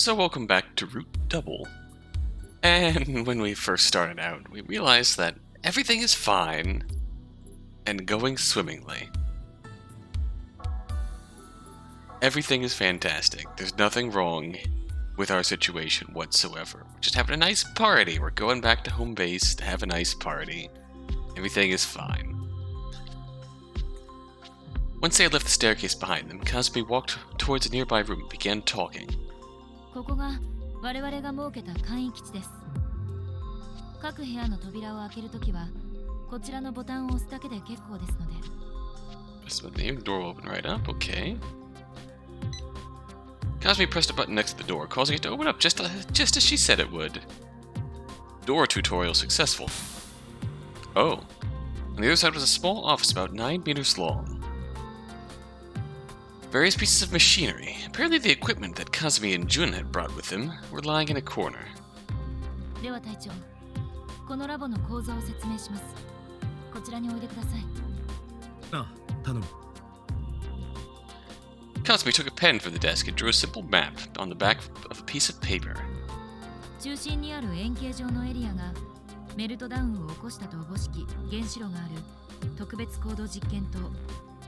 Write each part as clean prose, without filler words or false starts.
So welcome back to Route Double. And when we first started out, we realized that everything is fine and going swimmingly. Everything is fantastic. There's nothing wrong with our situation whatsoever. We're just having a nice party. We're going back to home base to have a nice party. Everything is fine. Once they had left the staircase behind them, Kasumi walked towards a nearby room and began talking. ここが我々が設けた簡易基地です。各部屋の扉を開けるときはこちらのボタンを押すだけで結構ですので。Press the name, the door will open right up, okay. Kasumi pressed a button next to the door, causing it to open up just as she said it would. Door tutorial successful. Oh. On the other side was a small office about 9 meters long. Various pieces of machinery, apparently the equipment that Kasumi and Jun had brought with them, were lying in a corner. では隊長、このラボの構造を説明します。こちらにおいでください。あ、頼む。Kasumi took a pen from the desk and drew a simple map on the back of a piece of paper. 中心にある円形状のエリアがメルトダウンを起こしたとおぼしき原子炉がある特別高度実験棟、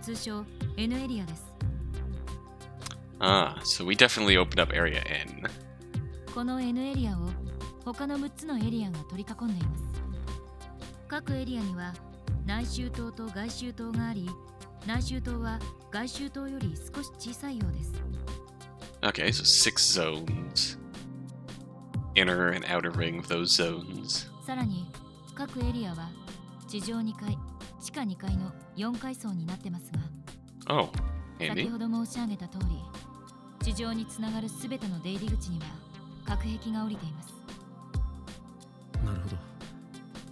通称 N エリアです。Ah, so we definitely opened up Area N. この N エリアを他の6つのエリアが取り囲んでいます。各エリアには内周塔と外周塔があり、内周塔は外周塔より少し小さいようです。Okay, so 6 zones. Inner and outer ring of those zones. さらに各エリアは地上2階、地下2階の4階層になってますが、 Oh, 先 handy. ほど申し上げた通り、地上につながるすべての出入り口には隔壁が降りています。なるほど。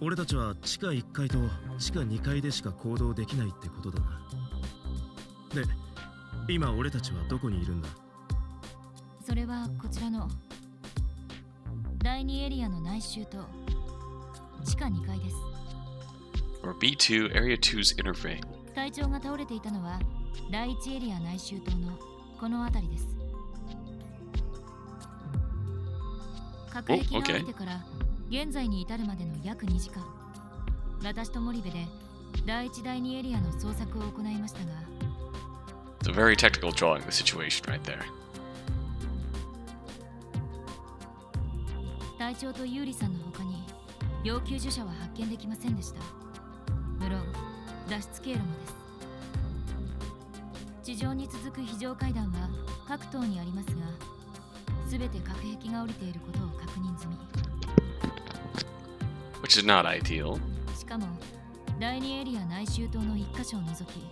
俺たちは地下1階と地下2階でしか行動できないってことだな。で、今俺たちはどこにいるんだ？それはこちらの第2エリアの内周塔、地下2階です。 Or B2, Area 2's inner ring. 隊長が倒れていたのは第1エリア内周塔のこの辺りです。隔壁が降りてから現在に至るまでの約2時間、私と森部で第1第2エリアの捜索を行いましたが、 It's a very technical drawing of the situation right there. 隊長とユーリさんの他に要救助者は発見できませんでした。無論脱出経路もです。地上に続く非常階段は各棟にありますが、すべて隔壁が降りていることを確認済み。 Which is not ideal. しかも第2エリア内周塔の1箇所を除き、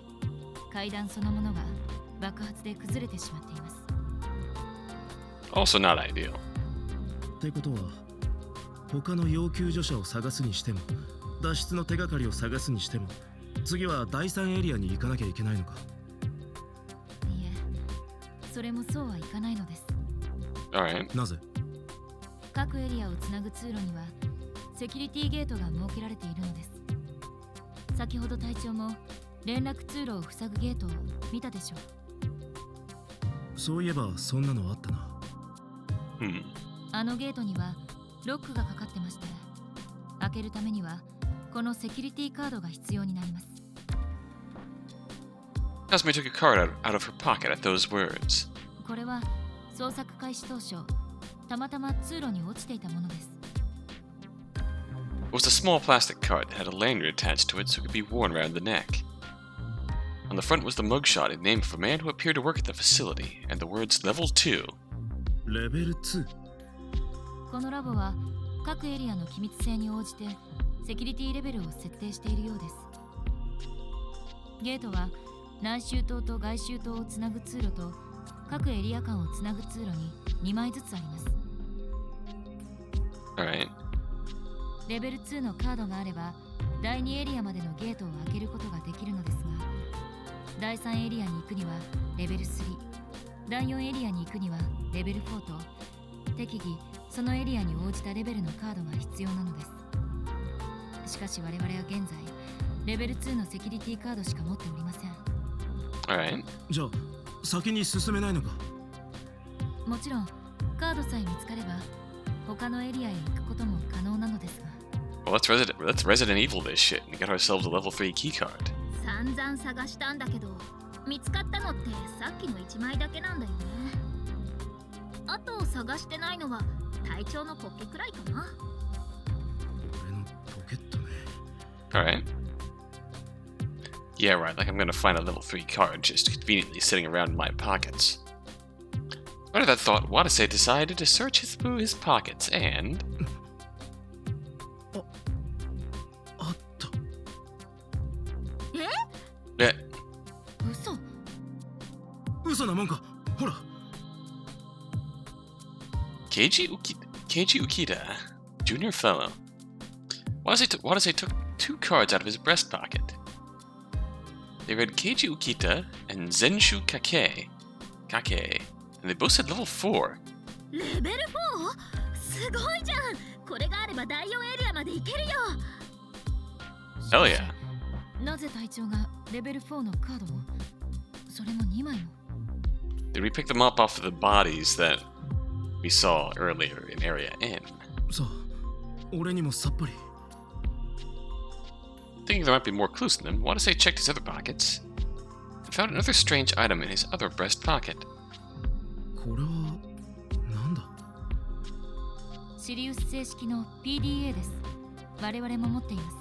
階段そのものが爆発で崩れてしまっています。 Also not ideal. ってことは、他の要救助者を探すにしても、脱出の手がかりを探すにしても、次は第3エリアに行かなきゃいけないのか。いえ、それもそうはいかないのです。 Alright. なぜ？各エリアをつなぐ通路にはセキュリティゲートが設けられているのです。先ほど隊長も連絡通路を塞ぐゲートを見たでしょう。そういえばそんなのあったな。あのゲートにはロックがかかってまして、開けるためにはこのセキュリティカードが必要になります。 Kasumi took a card out of her pocket at those words. これは捜索開始当初、たまたま通路に落ちていたものです。 It was a small plastic card that had a lanyard attached to it so it could be worn around the neck. On the front was the mugshot and name of a man who appeared to work at the facility, and the words Level 2. レベル 2？ このラボは各エリアの機密性に応じてセキュリティレベルを設定しているようです。ゲートは内周塔と外周塔をつなぐ通路と各エリア間をつなぐ通路に2枚ずつあります。 Alright. レベル2のカードがあれば第2エリアまでのゲートを開けることができるのですが、第3エリアに行くにはレベル3、第4エリアに行くにはレベル4と適宜そのエリアに応じたレベルのカードが必要なのです。しかし我々は現在レベル2のセキュリティカードしか持っておりません。 Alright. じゃあ先に進めないのか？もちろんカードさえ見つかれば他のエリアへ行くことも可能なのですが。 Well, let's Resident Evil this shit and get ourselves a level 3 keycard. 散々探したんだけど見つかったのってさっきの1枚だけなんだよね。あと探してないのは隊長のポッケくらいかな。俺のポケットね。Alright. Yeah, right, like I'm gonna find a level 3 card just conveniently sitting around in my pockets. Out of that thought, Watase decided to search through his pockets and... あった。Eh, 嘘。嘘なもんか。ほら。Keiji Ukita, junior fellow. Watase took 2 cards out of his breast pocket. They read Keiji Ukita and Zenshu Kake, and they both said level 4. レベル 4？ すごいじゃん。これがあれば第4エリアまで行けるよ。Hell yeah. なぜ隊長がレベル4のカードを、それも2枚も。 Did we pick them up off of the bodies that we saw earlier in Area N? さあ、俺にもさっぱり。Thinking there might be more clues in them, Watase checked his other pockets and found another strange item in his other breast pocket. これはなんだ。シリウス製式の PDA です。我々も持っています。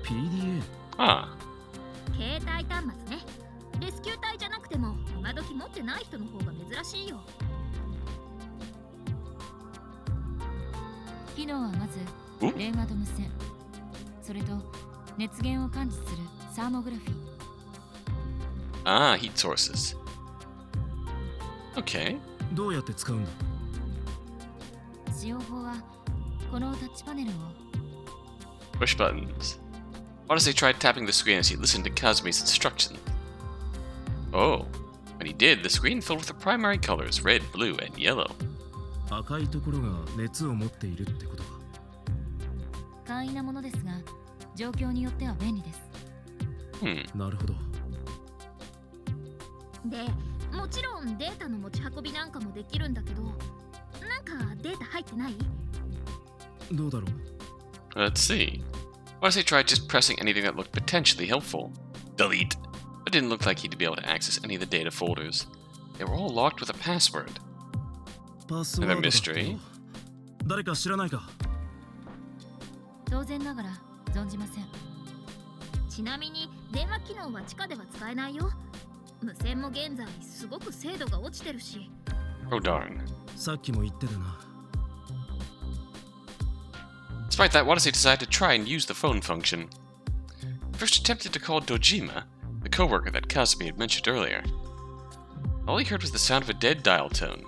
PDA？ Ah, 携帯端末ね。レスキュー隊じゃなくても今時持ってない人の方が珍しいよ。機能はまずお電話と無線、それと熱源を感知するサーモグラフィー。 heat sources. Okay. どうやって使うんだ。使用法はこのタッチパネルを Push buttons. Watase tried tapping the screen as he listened to Kazumi's instructions. Oh, when he did, the screen filled with the primary colors red, blue, and yellow. 赤いところが熱を持っているってことか。簡易なものですが状況によっては便利です。なるほど。で、もちろんデータの持ち運びなんかもできるんだけど、なんかデータ入ってない？どうだろう。 Let's see. Watase tried just pressing anything that looked potentially helpful. Delete. But it didn't look like he'd be able to access any of the data folders. They were all locked with a password. パスワード Another だって mystery. 誰か知らないか。当然ながら存じません。ちなみに電話機能は地下では使えないよ。無線も現在すごく精度が落ちてるし。 Oh darn. さっきも言ってたな。 Despite that, Watase decided to try and use the phone function. First attempted to call Dojima, the coworker that Kazumi had mentioned earlier. All he heard was the sound of a dead dial tone.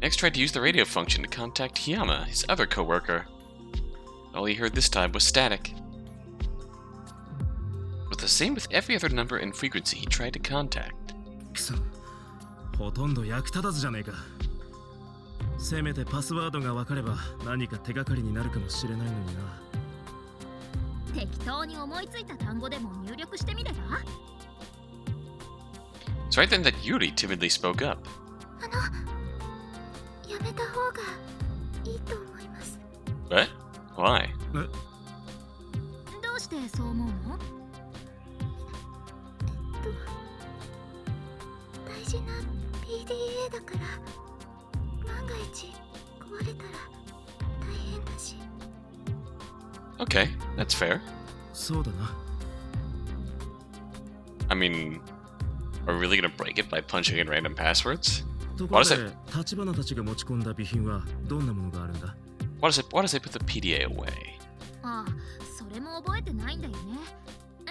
Next tried to use the radio function to contact Hiyama, his other coworker. All he heard this time was static. It was the same with every other number and frequency he tried to contact. くそ、ほとんど役立たずじゃねえか。せめてパスワードが分かれば何か手がかりになるかもしれないのにな。適当に思いついた単語でも入力してみれば？ It's right then that Yuri timidly spoke up. やめた方がいいと思います。 What? Why? どうしてそう思うの？大事な PDA だから万が一壊れたら大変だし。 Okay, that's fair. そうだな。I mean, are we really gonna break it by punching in random passwords? ところ What で、立花たちが持ち込んだ備品はどんなものがあるんだ。 Why does they put the PDA away? ああ、それも覚えてないんだよね。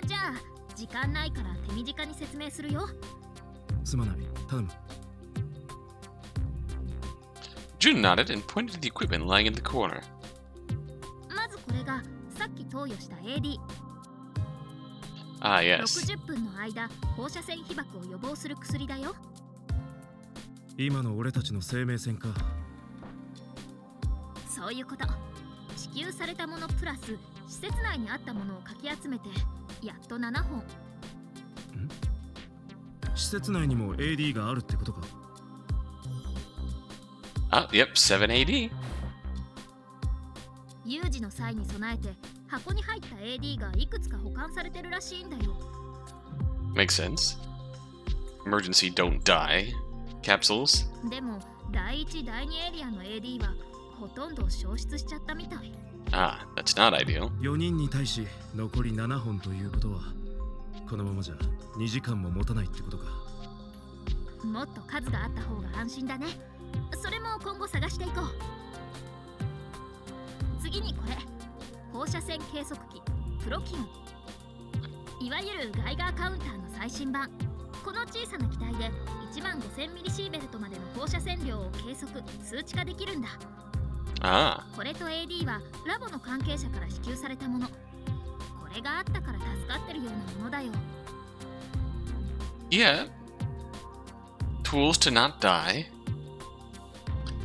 じゃあ時間ないから手短に説明するよ。すまない、頼む。Jun nodded and pointed to the equipment lying in the corner. まずこれがさっき投与した AD。 Ah, yes. 60分の間放射線被曝を予防する薬だよ。今の俺たちの生命線か。そういうこと。支給されたものプラス施設内にあったものをかき集めてやっと7本。施設内にも AD があるってことか。Oh, yep, 7 AD. 有事の際に備えて箱に入った AD がいくつか保管されてるらしいんだよ。 Makes sense. Emergency don't die. Capsules. でも第1第2エリアの AD はほとんど消失しちゃったみたい。 Ah, that's not ideal. 4人に対し残り7本ということはこのままじゃ2時間も持たないってことか。もっと数があった方が安心だね。それも今後探していこう。次にこれ、放射線計測器プロキオン、いわゆるガイガーカウンターの最新版。この小さな機体で1万5000ミリシーベルトまでの放射線量を計測数値化できるんだ。 Ah, これと AD はラボの関係者から支給されたもの。これがあったから助かってるようなものだよ。 yeah. Tools to not die.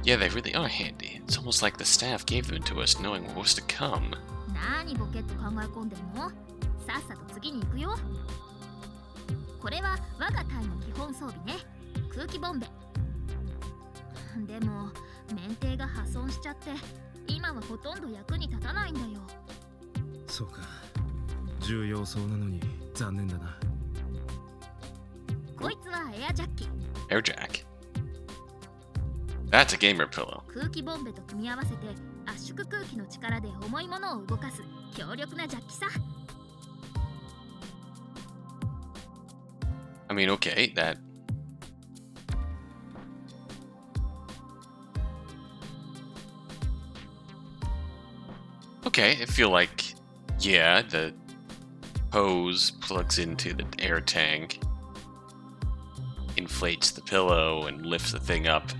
Yeah, they really are handy. It's almost like the staff gave them to us knowing what was to come. なーにボケっと考え込んでんの？さっさと次に行くよ。これは我が隊の基本装備ね。空気ボンベ。でも免停が破損しちゃって今はほとんど役に立たないんだよ。そうか、重要そうなのに残念だな。こいつはエアジャッキ。 Air jack. That's a gamer pillow. 空気ボンベと組み合わせて圧縮空気の力で重いものを動かす強力なジャッキさ。 I mean, okay, that. Okay, I feel like, yeah, the hose plugs into the air tank, inflates the pillow, and lifts the thing up.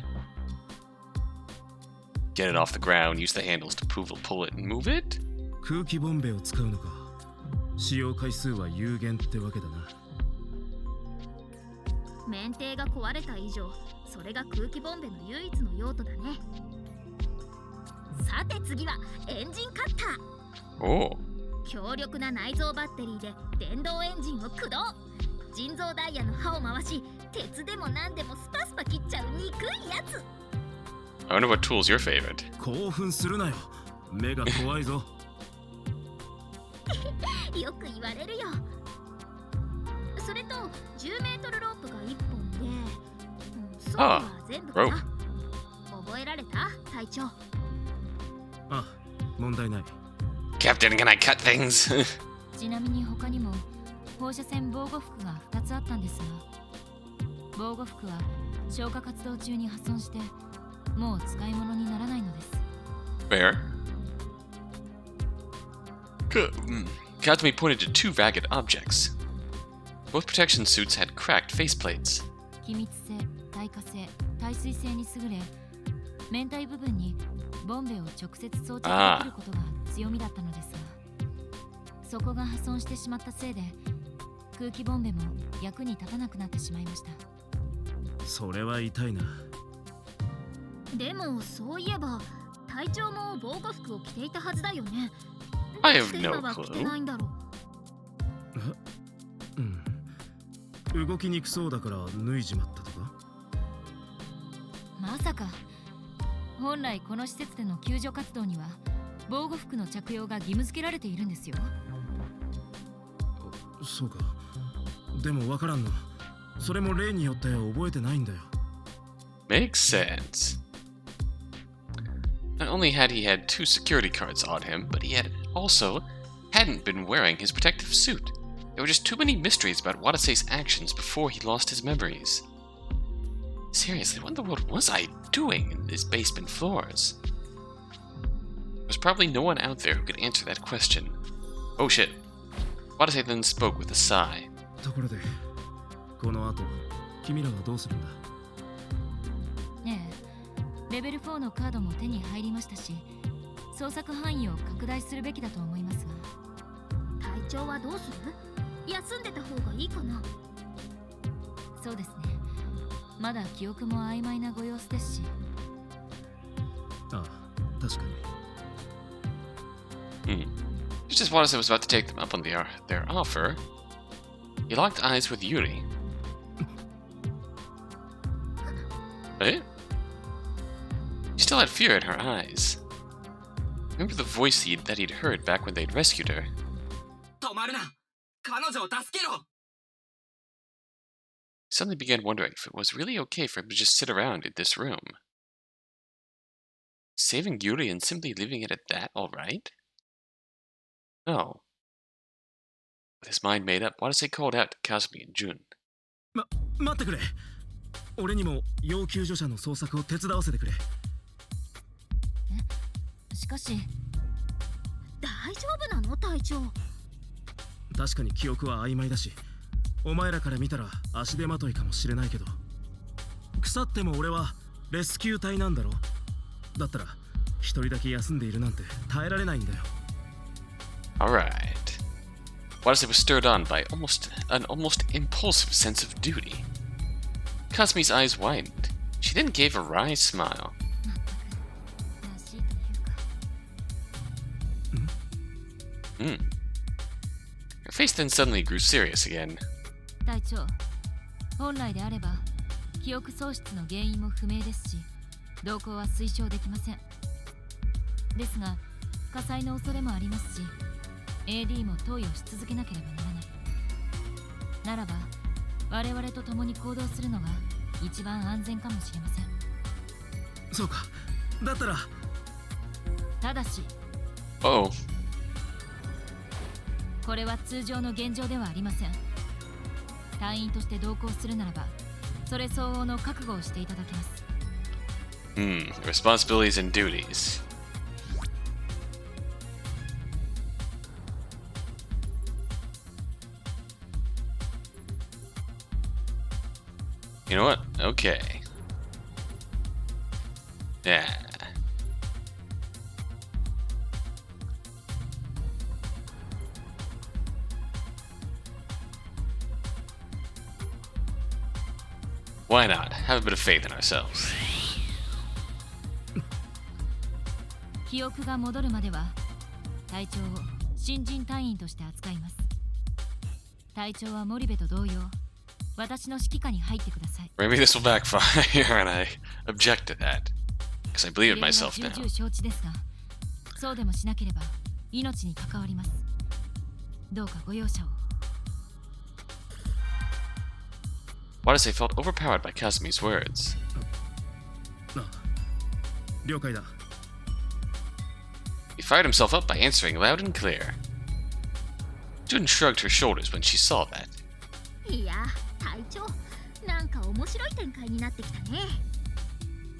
Get it off the ground, use the handles to pull it and move it? 空気ボンベを使うのか。使用回数は有限ってわけだな。免停が壊れた以上、それが空気ボンベの唯一の用途だね。さて次はエンジンカッター。 Oh. 強力な内蔵バッテリーで電動エンジンを駆動。人造ダイヤの刃を回し、鉄でも何でもスパスパ切っちゃう憎いやつ。 I wonder what tool's your favorite. 興奮するなよ。目が怖いぞ。よく言われるよ。それと10メートルロープが1本で、装備は全部かな。覚えられた？隊長。あ、問題ない。 Captain, can I cut things? ちなみに他にも放射線防護服が2つあったんですが、防護服は消火活動中に破損してもう使い物にならないのです。 Fair. Kazumi pointed to two ragged objects. Both protection suits had cracked faceplates. 気密性、耐火性、耐水性に優れ、面体部分にボンベを直接装着できることが強みだったのですが、そこが破損してしまったせいで空気ボンベも役に立たなくなってしまいました。それは痛いな。でもそういえば隊長も防護服を着ていたはずだよね。 I どうし have て no 今は着て clue. ないんだろう。うん。動きにくそうだから脱いじまったとか。まさか。本来この施設での救助活動には防護服の着用が義務付けられているんですよ。そうか。でもわからんな。それも例によって覚えてないんだよ。 Makes sense. Not only had he had 2 security cards on him, but he had also hadn't been wearing his protective suit. There were just too many mysteries about Watase's actions before he lost his memories. Seriously, what in the world was I doing in these basement floors? There's probably no one out there who could answer that question. Oh shit. Watase then spoke with a sigh. ところで、この後、君らはどうするんだ？ねえ、レベル4のカードも手に入りましたし、捜索範囲を拡大するべきだと思いますが。隊長はどうする？休んでた方がいいかな。そうですね。まだ記憶も曖昧なご様子ですし。ああ、確かに。Just as Watase was about to take them up on their offer, he locked eyes with Yuri. Eh? She still had fear in her eyes. Remember the voice that he'd heard back when they'd rescued her. 止まるな。彼女を助けろ。 He suddenly began wondering if it was really okay for him to just sit around in this room. Saving Yuri and simply leaving it at that alright? No. With his mind made up, Watase called out to Kazumi and Jun. 待ってくれ。俺にも要救助者の捜索を手伝わせてくれ。しかし大丈夫なの隊長？確かに記憶は曖昧だし、お前らから見たら足手まといかもしれないけど、腐っても俺はレスキュー隊なんだろ。だったら一人だけ休んでいるなんて耐えられないんだよ。Alright. Watase was stirred on by an almost impulsive sense of duty. Kasumi's eyes widened. She then gave a wry smile. らしいというか。Her face then suddenly grew serious again. 隊長、本来であれば記憶喪失の原因も不明ですし、動向は推奨できません。ですが火災の恐れもありますし、 AD も投与し続けなければならない。ならば我々と共に行動するのが一番安全かもしれません。そうか。だったらただし、 Oh. これは通常の現状ではありません。隊員として同行するならば、それ相応の覚悟をしていただきます。Responsibilities and duties. You know what? Okay. Yeah. Why not? Have a bit of faith in ourselves. 記憶が戻るまでは隊長を新人隊員として扱います。隊長は森部と同様、私の指揮下に入ってください。 Maybe this will backfire, and I object to that. Because I believe in myself 重 now. 々承知ですが、そうでもしなければ命に関わります。どうかご容赦を。 Watase felt overpowered by Kasumi's words. あ、了解だ。 He fired himself up by answering loud and clear. Jun shrugged her shoulders when she saw that. いや、隊長、なんか面白い展開になってきたね。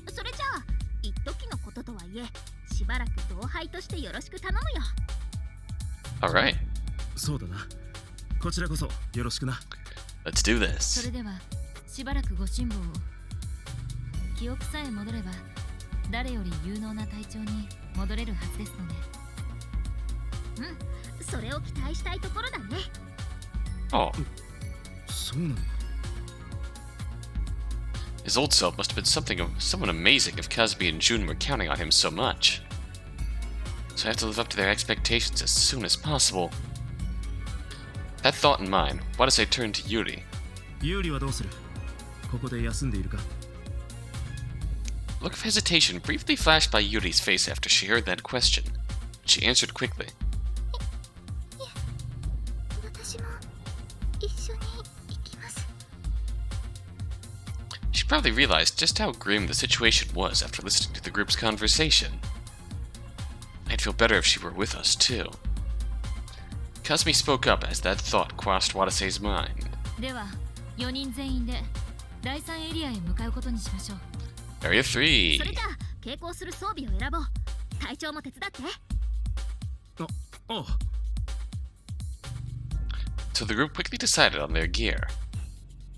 それじゃあ、一時のこととはいえ、しばらく同輩としてよろしく頼むよ。Alright, そうだな。こちらこそよろしくな。 let's do そ this. れではしばらくご辛抱を。記憶さえ戻れば誰より有能な隊長に戻れるはずですので。うん、それを期待したいところだね。 Oh, そうなのか。 his old self must have been someone amazing if Kazumi and Jun were counting on him so much. So I have to live up to their expectations as soon as possible. That thought in mind, Watase turned to Yuri. 有利はどうする？ここで休んでいるか？ A look of hesitation briefly flashed by Yuri's face after she heard that question. She answered quickly. 私も一緒に行きます。 She probably realized just how grim the situation was after listening to the group's conversation. I'd feel better if she were with us, too. Kazumi spoke up as that thought crossed Watase's mind. では4人全員で第3エリアへ向かうことにしましょう。 Area それ 3. じゃあ、携行する装備を選ぼう。隊長も手伝って。ああ。 So the group quickly decided on their gear.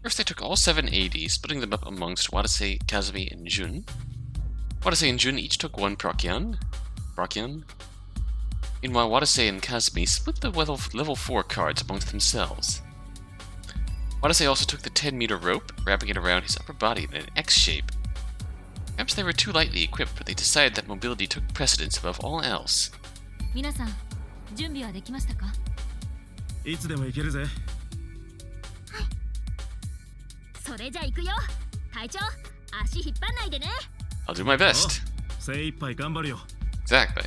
First, they took all 7 ADs, splitting them up amongst Watase, Kazumi, and Jun. Watase and Jun each took 1 Procyon. Meanwhile, Watase and Kazumi split the level 4 cards amongst themselves. Watase also took the 10-meter rope, wrapping it around his upper body in an X shape. Perhaps they were too lightly equipped, but they decided that mobility took precedence above all else. 皆さん、準備はできましたか？いつでも行けるぜ。それじゃあ行くよ。隊長、足引っ張んないでね。 I'll do my best. 精一杯頑張るよ。 Exactly.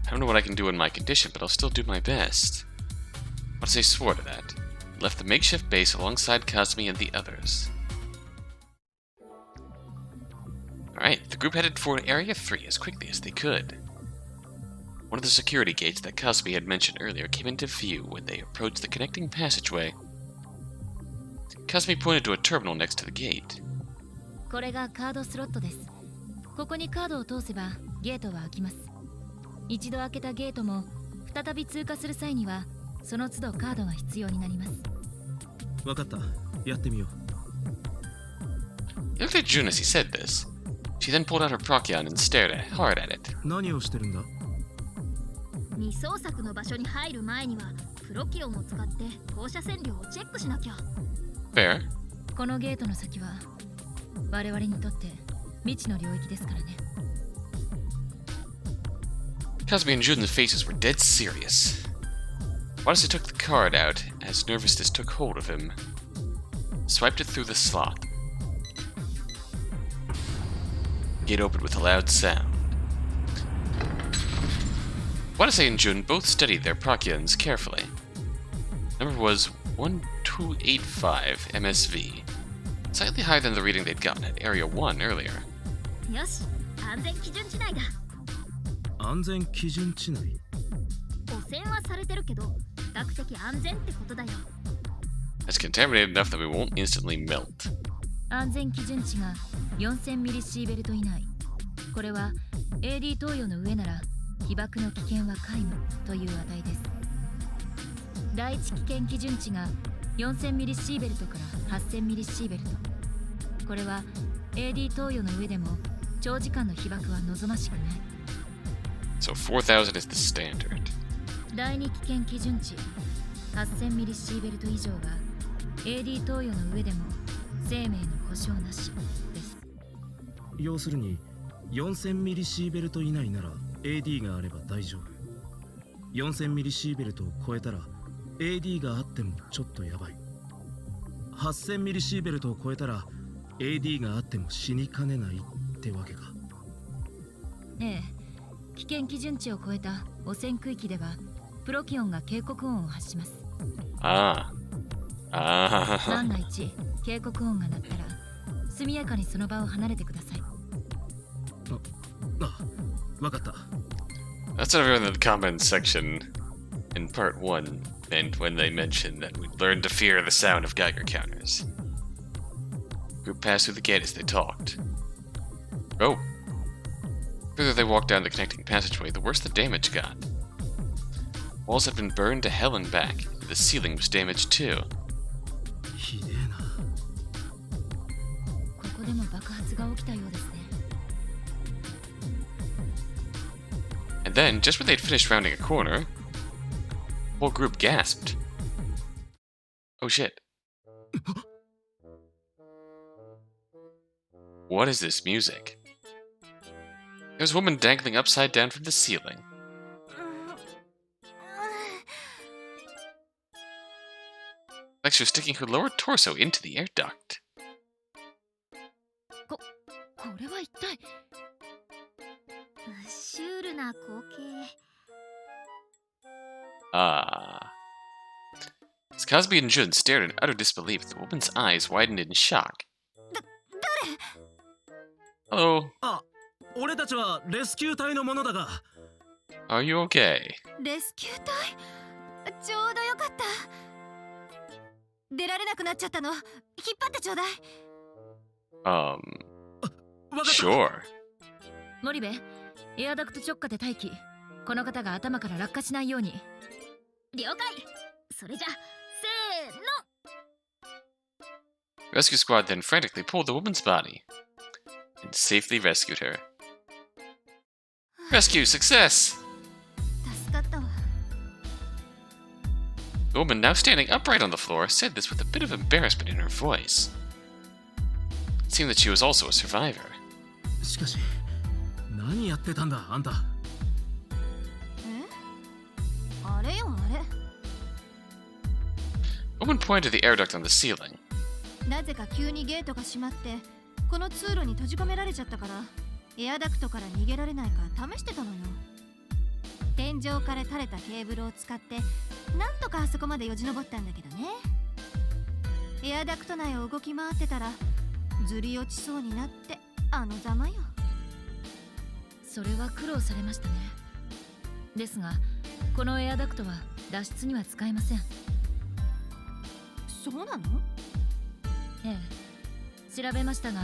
I don't know what I can do in my condition, but I'll still do my best. Watase swore to that. Left the makeshift base alongside Kazumi and the others. Alright, the group headed for Area 3 as quickly as they could. One of the security gates that Kazumi had mentioned earlier came into view when they approached the connecting passageway. Kazumi pointed to a terminal next to the gate. これがカードスロットです。ここにカードを通せばゲートは開きます。一度開けたゲートも再び通過する際にはその都度カードが必要になります。わかった。やってみよう。 He looked at June as he said this. She then pulled out her Procyon and stared hard at it. 何をしてるんだ？未捜索の場所に入る前にはプロキオンを使って放射線量をチェックしなきゃ。 Fair. このゲートの先は我々にとって未知の領域ですからね。 Kazumi and Jun's faces were dead serious. Watase took the card out as nervousness took hold of him. Swiped it through the slot. Gate opened with a loud sound. Watase and Jun both studied their procyons carefully. Number was 1285 MSV, slightly higher than the reading they'd gotten at Area 1 earlier. よし、安全基準値内だ。安全基準値内？汚染はされてるけど、比較的安全ってことだよ。 It's contaminated enough that we won't instantly melt. 安全基準値が4000ミリシーベルト以内。これは AD 投与の上なら被爆の危険は皆無という値です。第一危険基準値が4000ミリシーベルトから8000ミリシーベルト。これは AD 投与の上でも長時間の被爆は望ましくない。 So 4000 is the standard. 第二危険基準値8000ミリシーベルト以上は AD 投与の上でも生命の保証なしです。要するに4000ミリシーベルト以内なら AD があれば大丈夫。4000ミリシーベルトを超えたら AD があってもちょっとやばい。8000ミリシーベルトを超えたら AD があっても死にかねないってわけか。ええ、危険基準値を超えた汚染区域ではプロキオンが警告音を発します。 Ah. 万が一警告音が鳴ったら速やかにその場を離れてください。わかった。 That's what everyone in the comments section in part 1 meant when they mentioned that we'd learn to fear the sound of Geiger counters. Group passed through the gate as they talked. Oh. Further they walked down the connecting passageway, the worse the damage got. Walls had been burned to hell and back, and the ceiling was damaged too. ひでえな。ここでも爆発が起きたようですね。 And then, just when they'd finished rounding a corner, the whole group gasped. Oh shit. What is this music? There's a woman dangling upside down from the ceiling. Like she was sticking her lower torso into the air duct. これは一体。シュールな光景。 Ah. As Kazumi and Jun stared in utter disbelief, the woman's eyes widened in shock. Hello. あ、俺たちはレスキュー隊のものだが。 Are you okay? レスキュー隊ちょうどよかった。出られなくなっちゃったの。引っ張ってちょうだい。わかった。 Sure. 森部、エアダクト直下で待機。この方が頭から落下しないように。了解。それじゃ、せーの。 Rescue squad then frantically pulled the woman's body and safely rescued her. Rescue success! 助かったわ。 The woman, now standing upright on the floor, said this with a bit of embarrassment in her voice. It seemed that she was also a survivor. しかし、何やってたんだ、あんた。あれよあれ。 The woman pointed to the air duct on the ceiling. なぜか急にゲートが閉まって、この通路に閉じ込められちゃったから、エアダクトから逃げられないか試してたのよ。天井から垂れたケーブルを使ってなんとかあそこまでよじ登ったんだけどね。エアダクト内を動き回ってたらずり落ちそうになってあのざまよ。それは苦労されましたね。ですがこのエアダクトは脱出には使えません。そうなの？ええ、調べましたが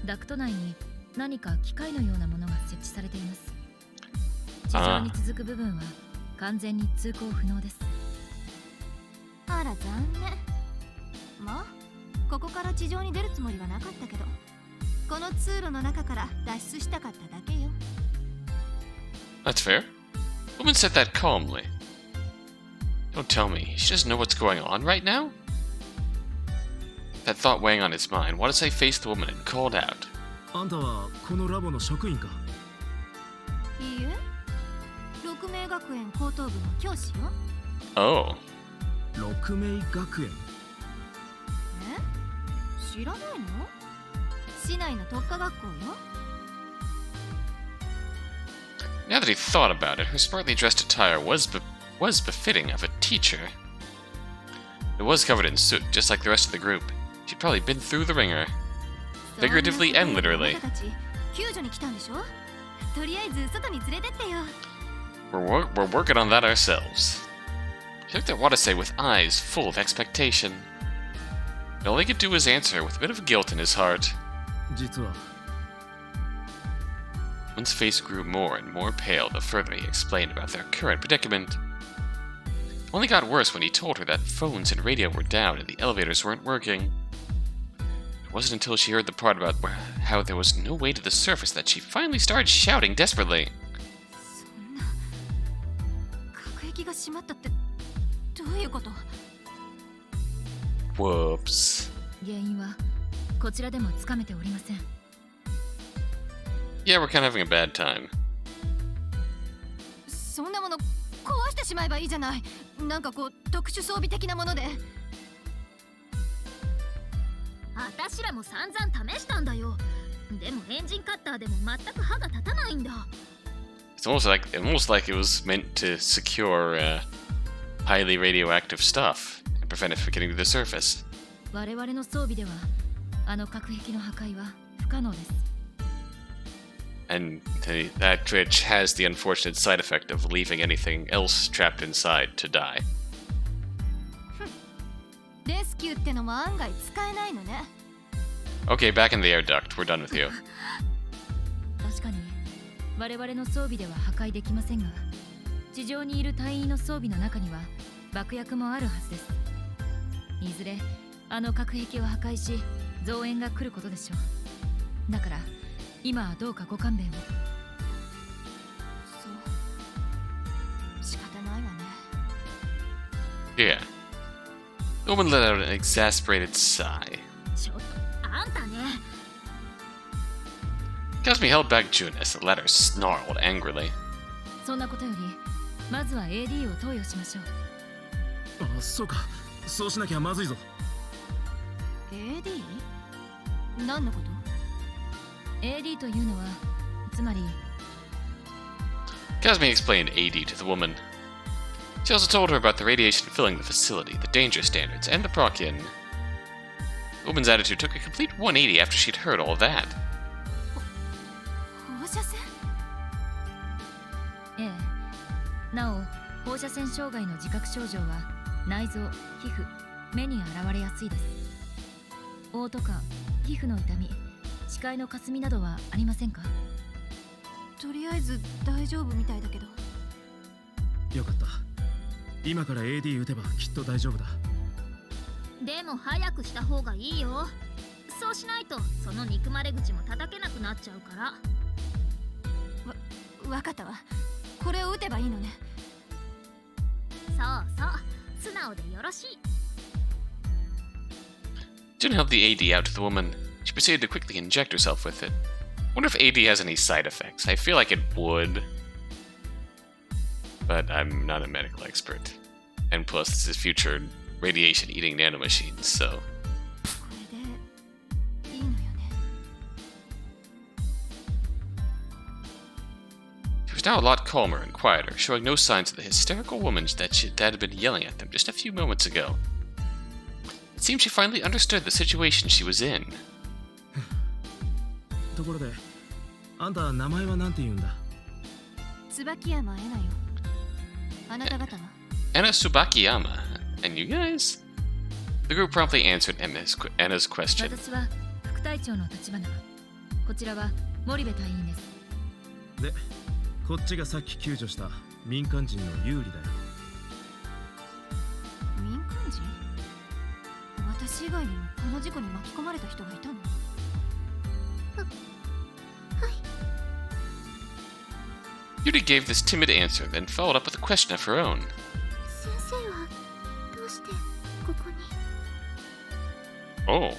ダクト内に何か機械のようなものが設置されています。地上に続く部分は完全に通行不能です。あら残念。まあここから地上に出るつもりはなかったけど、この通路の中から脱出したかっただけよ。 That's fair. Woman said that calmly. Don't tell me, she doesn't know what's going on right now? That thought weighing on his mind, Watase faced the woman and called out. あんたはこのラボの職員か？いいえ、六名学園高等部の教師よ。 Oh. 六名学園？え？知らないの？市内の特化学校よ。 Now that he thought about it, her smartly dressed attire was befitting of a teacher. It was covered in soot, just like the rest of the group. She'd probably been through the ringer. Figuratively and literally. 救助に来たんでしょ？とりあえず外に連れてってよ。 We're working on that ourselves. He looked at Watase with eyes full of expectation. And all he could do was answer with a bit of guilt in his heart. 実は One's face grew more and more pale the further he explained about their current predicament. It only got worse when he told her that phones and radio were down and the elevators weren't working. It wasn't until she heard the part about how there was no way to the surface that she finally started shouting desperately. そんな核壁が閉まったってどういうこと？ Whoops. 原因はこちらでもつかめておりません。 Yeah, we're kind of having a bad time. そんなもの壊してしまえばいいじゃない。なんかこう特殊装備的なもので。あたしらも散々試したんだよ。でもエンジンカッターでも全く歯が立たないんだ。 It's almost like it was meant to secure highly radioactive stuff and prevent it from getting to the surface. 我々の装備ではあの核壁の破壊は不可能です。 And that which has the unfortunate side effect of leaving anything else trapped inside to die. レスキューってのも案外使えないのね。 Okay, back in the air duct. We're done with you. 確かに我々の装備では破壊できませんが、地上にいる隊員の装備の中には爆薬もあるはずです。いずれあの核壁を破壊し増援が来ることでしょう。だから今はどうかご勘弁を。そう、仕方ないわね。 Yeah. The woman let out an exasperated sigh. ちょっとあんたね。 Kasumi held back June as the latter snarled angrily. そんなことよりまずは AD を投与しましょう。あ、そうか。そうしなきゃまずいぞ。 AD？ 何のこと？ AD というのはつまり Kasumi explained AD to the woman. She also told her about the radiation filling the facility, the danger standards, and the Procyon. The woman's attitude took a complete 180 after she'd heard all that. 放射線？ええ。なお放射線障害の自覚症状は内臓、皮膚、目に現れやすいです。嘔とか皮膚の痛み、視界のかすみなどはありませんか？とりあえず大丈夫みたいだけど。よかった。今から AD 打てばきっと大丈夫だ。でも早くした方がいいよ。そうしないとその憎まれ口も叩けなくなっちゃうから。わかったわ。これを打てばいいのね。そうそう、素直でよろしい。 June held the AD out to the woman. She proceeded to quickly inject herself with it. Wonder if AD has any side effects. I feel like it would. But I'm not a medical expert. And plus, this is future radiation-eating nanomachines, so... これでいいのよね。was now a lot calmer and quieter, showing no signs of the hysterical woman that had been yelling at them just a few moments ago. It seemed she finally understood the situation she was in. ところで、あんた名前はなんて言うんだ？椿山エナよ。あなた方は？ Anna Tsubakiyama. And you guys? The group promptly answered Anna's question. 私は副隊長の立花。こちらは森部隊員です。で、こっちがさっき救助した民間人の有利だよ。民間人？私以外にもこの事故に巻き込まれた人がいたの？はい。 Yuri gave this timid answer, then followed up with a question of her own. 先生はどうしてここに？ Oh.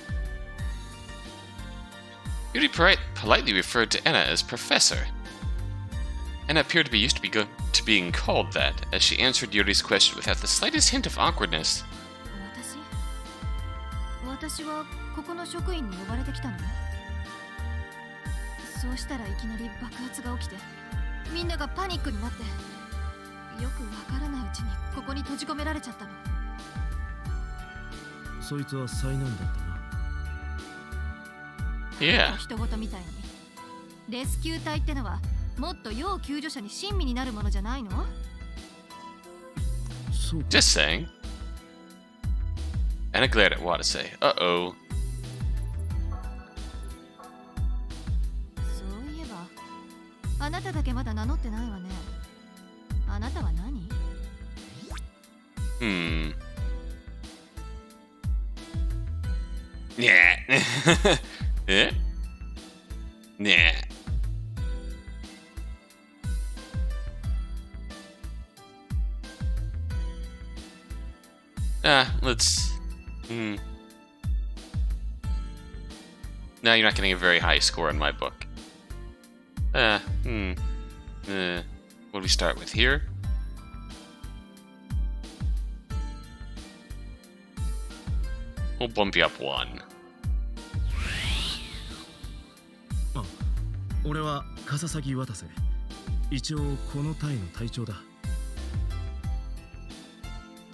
Yuri politely referred to Anna as Professor. Anna appeared to be used to being called that, as she answered Yuri's question without the slightest hint of awkwardness. 私はここの職員に呼ばれてきたのね。そうしたらいきなり爆発が起きて、みんながパニックになって、よくわからないうちにここに閉じ込められちゃったの。そいつは災難だったな。Yeah. 人事みたいに。レスキュー隊ってのはもっと要救助者に親身になるものじゃないの？そうか。 Just saying. Anna glared at Watase. Uh-oh. そういえば、あなただけまだ名乗ってないわね。あなたは何？ Yeah. Eh? Nah. Let's... No, you're not getting a very high score in my book. What do we start with here? We'll bump you up one. あ、俺は笠崎渡瀬。一応この隊の隊長だ。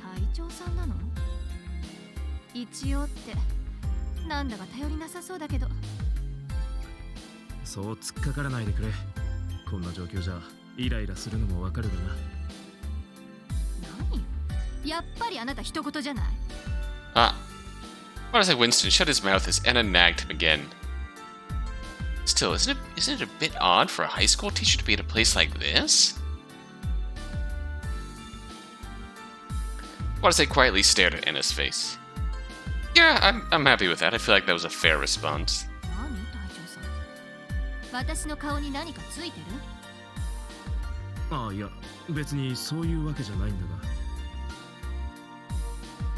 隊長さんなの？一応ってなんだか頼りなさそうだけど。そう突っかからないでくれ。こんな状況じゃイライラするのもわかるがな。何？やっぱりあなた一言じゃない。Watase Winston shut his mouth as Anna nagged him again. Still, isn't it a bit odd for a high school teacher to be at a place like this? Watase quietly stared at Anna's face. Yeah, I'm happy with that. I feel like that was a fair response. 何？隊長さん。私の顔に何かついてる？ああ、いや、別にそういうわけじゃないんだが。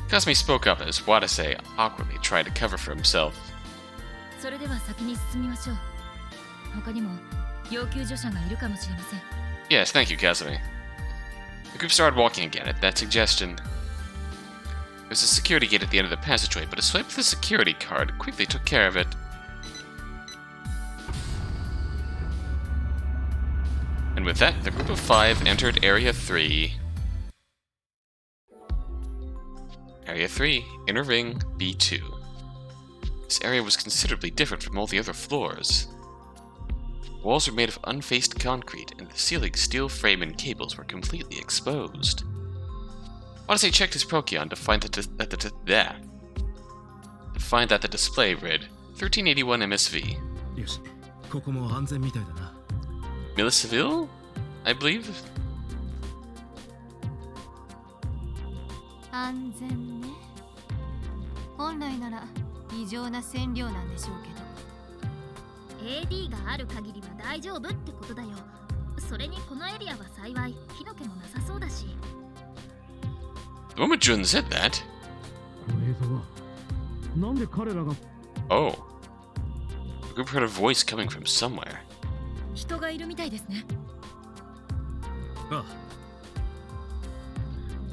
Kasumi spoke up as Watase awkwardly tried to cover for himself. それでは先に進みましょう。他にも要救助者がいるかもしれません。 Yes, thank you, Kasumi. The group started walking again at that suggestion. There's a security gate at the end of the passageway, but a swipe of the security card quickly took care of it. And with that, the group of 5 entered Area 3. Area 3, Inner Ring, B2. This area was considerably different from all the other floors. The walls were made of unfaced concrete, and the ceiling's steel frame and cables were completely exposed. Watase checked his Procyon to find that the display read 1381 MSV. よし、ここも安全みたいだな。 Milliciville, I believe? 安全ね。本来なら異常な線量なんでしょうけど。AD がある限りは大丈夫ってことだよ。それにこのエリアは幸い火の気もなさそうだし。The moment Jun said that. この映像はなんで彼らが Oh. The group heard a voice coming from somewhere. 人がいるみたいですね。あ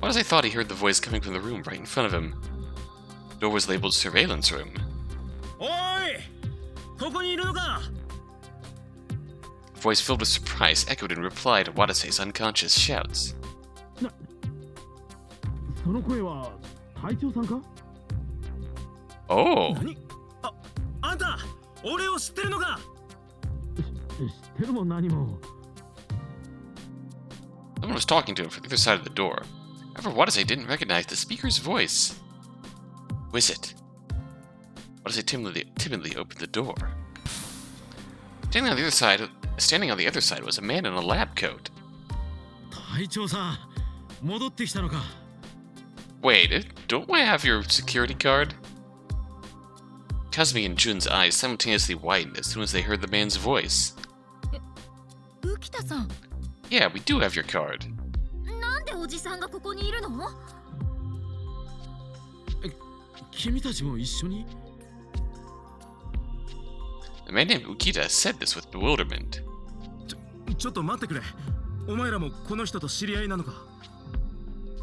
Watase thought he heard the voice coming from the room right in front of him. The door was labeled surveillance room. おいここにいるのか The voice filled with surprise echoed in reply to Watase's unconscious shouts. その声は隊長さんか？ Oh! 何？あんた俺を知ってるのか？知ってるも何も。 Someone was talking to him from the other side of the door. However, Watase didn't recognize the speaker's voice. Who is it? Watase timidly opened the door. Standing on the other side was a man in a lab coat. 隊長さん、戻ってきたのか？ Wait, don't I have your security card? Kazumi and Jun's eyes simultaneously widened as soon as they heard the man's voice. 浮田さん、 Yeah, we do have your card. なんでおじさんがここにいるの？君たちも一緒に？ The man named Ukita said this with bewilderment. ちょっと待ってくれ。お前らもこの人と知り合いなのか？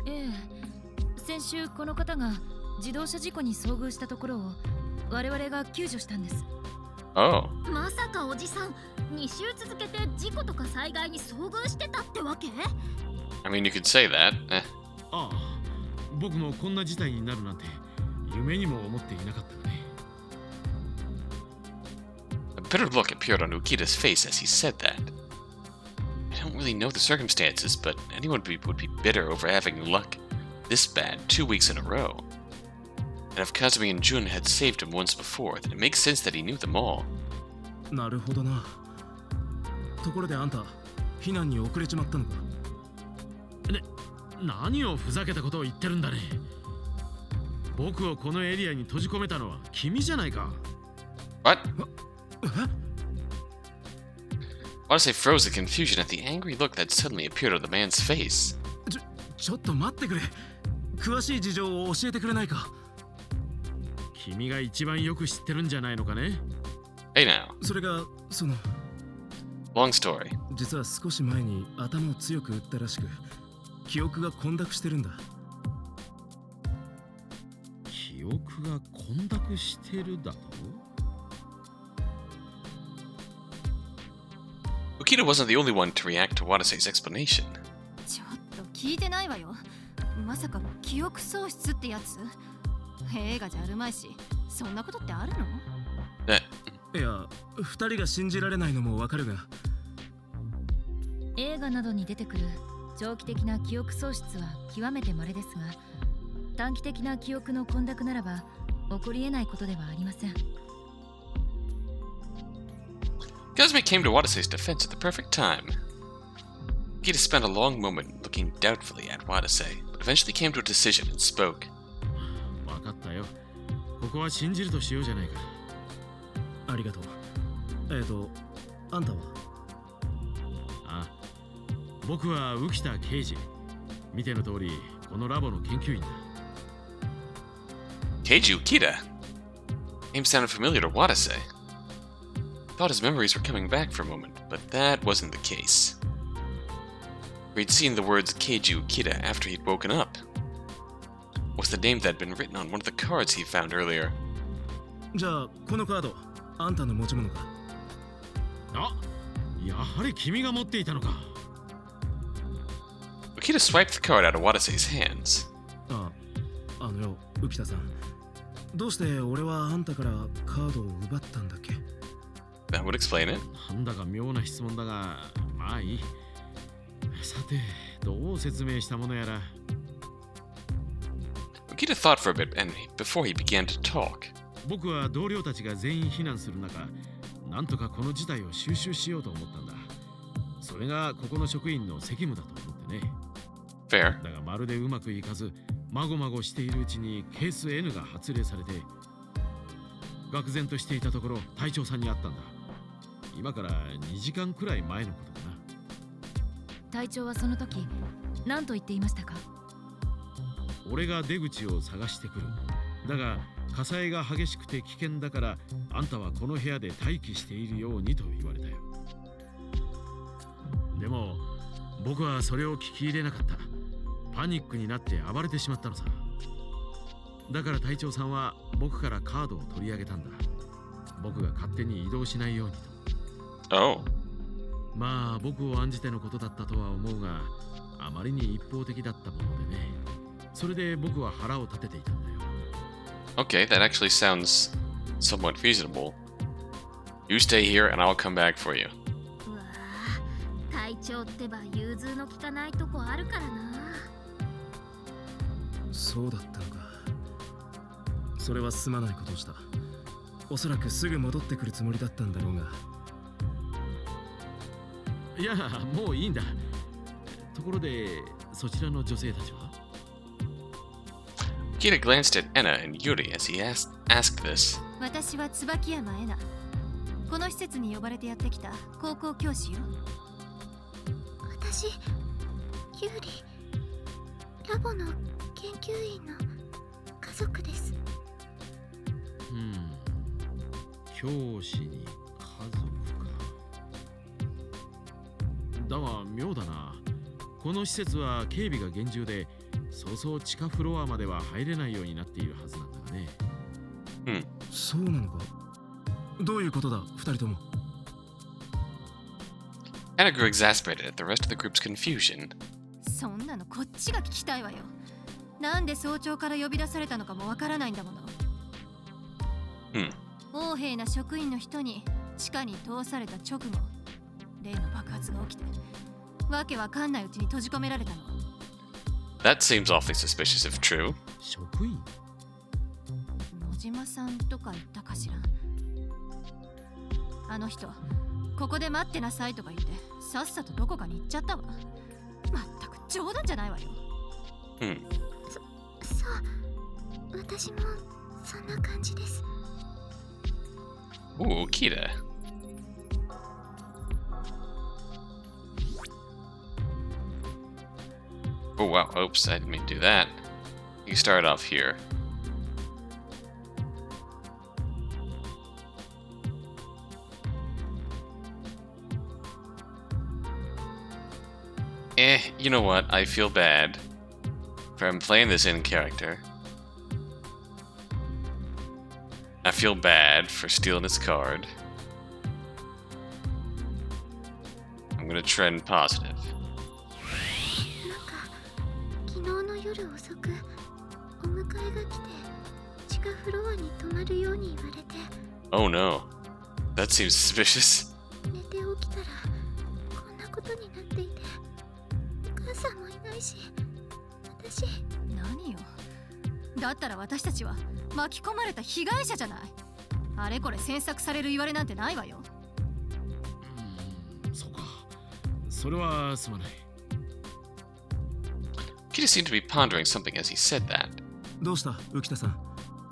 ええ、先週この方が自動車事故に遭遇したところを我々が救助したんです。 Oh. まさかおじさん2週続けて事故とか災害に遭遇してたってわけ？ I mean, you could say that. ああ、僕もこんな事態になるなんて夢にも思っていなかったね。 A bitter look appeared on Ukita's face as he said that. I don't really know the circumstances, but anyone would be bitter over having luck this bad 2 weeks in a row. And if Kazumi and Jun had saved him once before, then it makes sense that he knew them all. なるほどな。ところであんた、避難に遅れちまったのか？何をふざけたことを言ってるんだね。僕をこのエリアに閉じ込めたのは君じゃないか。 What? Watase froze in confusion at the angry look that suddenly appeared on the man's face. ちょっと待ってくれ。詳しい事情を教えてくれないか？君が一番よく知ってるんじゃないのかね。 Hey now. それがその Long story. 実は少し前に頭を強く打ったらしく、記憶が混濁してるんだ。記憶が混濁してるだとUkita wasn't the only one to react to Watase's explanation. ちょっと聞いてないわよ。まさか記憶喪失ってやつ？映画じゃあるまいし、そんなことってあるの？いや、二人が信じられないのもわかるが。映画などに出てくる長期的な記憶喪失は極めて稀ですが、短期的な記憶の混濁ならば起こり得ないことではありません。 Kazumi came to Watase's defense at the perfect time. Ukita spent a long moment looking doubtfully at Watase, but eventually came to a decision and spoke. わかったよ。ここは信じるとしようじゃないか。ありがとう。あんたは？あ、僕は浮田刑事。見ての通り、このラボの研究員だ。Keiji Ukita? Name sounded familiar to Watase. Thought his memories were coming back for a moment, but that wasn't the case. He'd seen the words Keiji Ukita after he'd woken up. Was the name that had been written on one of the cards he found earlier. じゃあ、このカード、あんたの持ち物か？あ、やはり君が持っていたのか。Ukita swiped the card out of Watase's hands. あのよ、浮田さん。どうして俺はあんたからカードを奪ったんだっけ？ That would explain it. なんだか妙な質問だが、まあいい。さて、どう説明したものやら。Ukita thought for a bit before he began to talk. 僕は同僚たちが全員避難する中、なんとかこの事態を収拾しようと思ったんだ。それがここの職員の責務だと思ってね。 Fair. だがまるでうまくいかず、まごまごしているうちにケース N が発令されて、愕然としていたところ隊長さんに会ったんだ。今から2時間くらい前のことかな。隊長はその時何と言っていましたか？俺が出口を探してくる。だが火災が激しくて危険だから、あんたはこの部屋で待機しているようにと言われたよ。でも僕はそれを聞き入れなかった。パニックになって暴れてしまったのさ。だから隊長さんは僕からカードを取り上げたんだ。僕が勝手に移動しないようにと。Oh. まあ僕を案じてのことだったとは思うが、あまりに一方的だったものでね。それで僕は腹を立てていたんだよ。Okay, that actually sounds somewhat reasonable. You stay here and I'll come back for you. うわあ、隊長ってば融通の利かないとこあるからな。そうだったのか。それはすまないことをした。おそらくすぐ戻ってくるつもりだったんだろうが。いや、もういいんだ。ところで、そちらの女性たちはKita glanced at Enna and Yuri as he asked this. 私は椿山エナ。この施設に呼ばれてやってきた高校教師よ。私、ユーリ、ラボの研究員の家族です。教師に家族か。だが妙だな。この施設は警備が厳重で、そうそう地下フロアまでは入れないようになっているはずなんだがね。そうなのか。どういうことだ、二人とも。Anna grew exasperated at the rest of the group's confusion. そんなのこっちが聞きたいわよ。なんで早朝から呼び出されたのかもわからないんだもの。横柄な職員の人に地下に通された直後、例の爆発が起きて、わけわかんないうちに閉じ込められたの。That seems awfully suspicious if true. 職員？野島さんとか言ったかしら。あの人、ここで待ってなさいとか言って、さっさとどこかに行っちゃったわ。まったく冗談じゃないわよ。そう、私もそんな感じです。Ooh, Kita. Oh wow, oops, I didn't mean to do that. You start off here. You know what? I feel bad for I'm playing this in character. I feel bad for stealing his card. I'm gonna trend positive. なんか昨日の夜遅くお迎えが来て地下フロアに泊まるように言われて。 Oh no, that seems suspicious. 寝て起きたらこんなことになっていて、お母さんもいないし、私。何よ。だったら私たちは巻き込まれた被害者じゃない。あれこれ詮索される言われなんてないわよ。そうか。それはすまない。Kita seemed to be pondering something as he said that. どうした、浮田さん。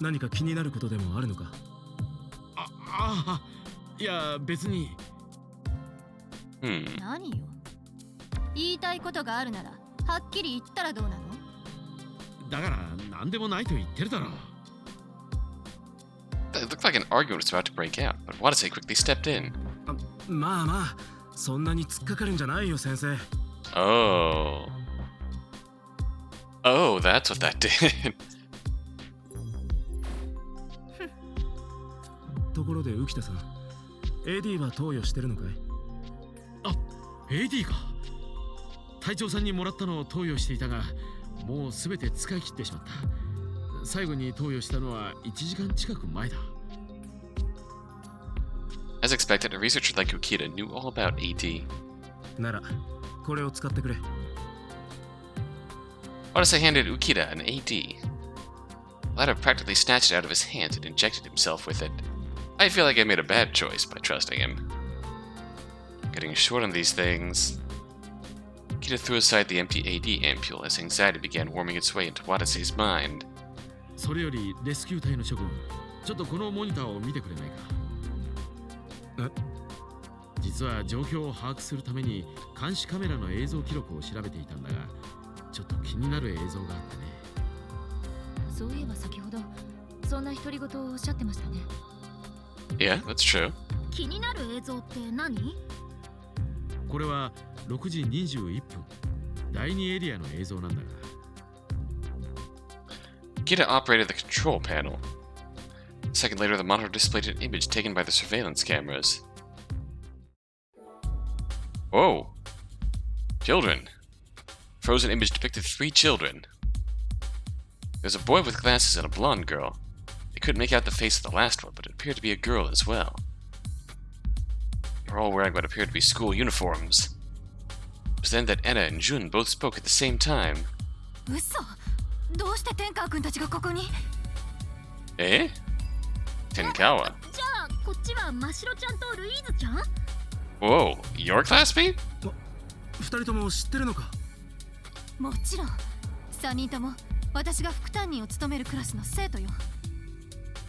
何か気になることでもあるのか。いや別に。何よ。言いたいことがあるならはっきり言ったらどうなの？だから何でもないと言ってるだろう。It looked like an argument was about to break out, but Watase quickly stepped in. まあまあ、そんなに突っかかるんじゃないよ、先生。Oh. Oh, that's what that did. ところで浮田さん、AD は投与してるのかい？あ、AD か。隊長さんにもらったのを投与していたが、もうすべて使い切ってしまった。最後に投与したのは1時間近く前だ。As expected, a researcher like Ukita knew all about AD. なら、これを使ってくれ。Watase handed Ukita an AD. The latter practically snatched it out of his hands and injected himself with it. I feel like I made a bad choice by trusting him. Getting short on these things. Ukita threw aside the empty AD ampule as anxiety began warming its way into Watase's mind. それよりレスキュー隊の諸君、ちょっとこのモニターを見てくれないか。実は状況を把握するために監視カメラの映像記録を調べていたんだが、ちょっと気になる映像があってね。そういえば先ほどそんな独り言をおっしゃってましたね。Yeah, that's true. 気になる映像って何？これは6時21分、第2エリアの映像なんだが。Ukita operated the control panel. A second later, the monitor displayed an image taken by the surveillance cameras. Whoa. Children. Frozen image depicted 3 children. There's a boy with glasses and a blonde girl. They couldn't make out the face of the last one, but it appeared to be a girl as well. They were all wearing what appeared to be school uniforms. It was then that Anna and Jun both spoke at the same time. 嘘。どうして天川くんたちがここに？ Eh? Tenkawa. じゃあこっちはましろちゃんとルイーズちゃん？ Whoa, your classmate? 2人とも知ってるのか？もちろん。3人とも私が副担任を務めるクラスの生徒よ。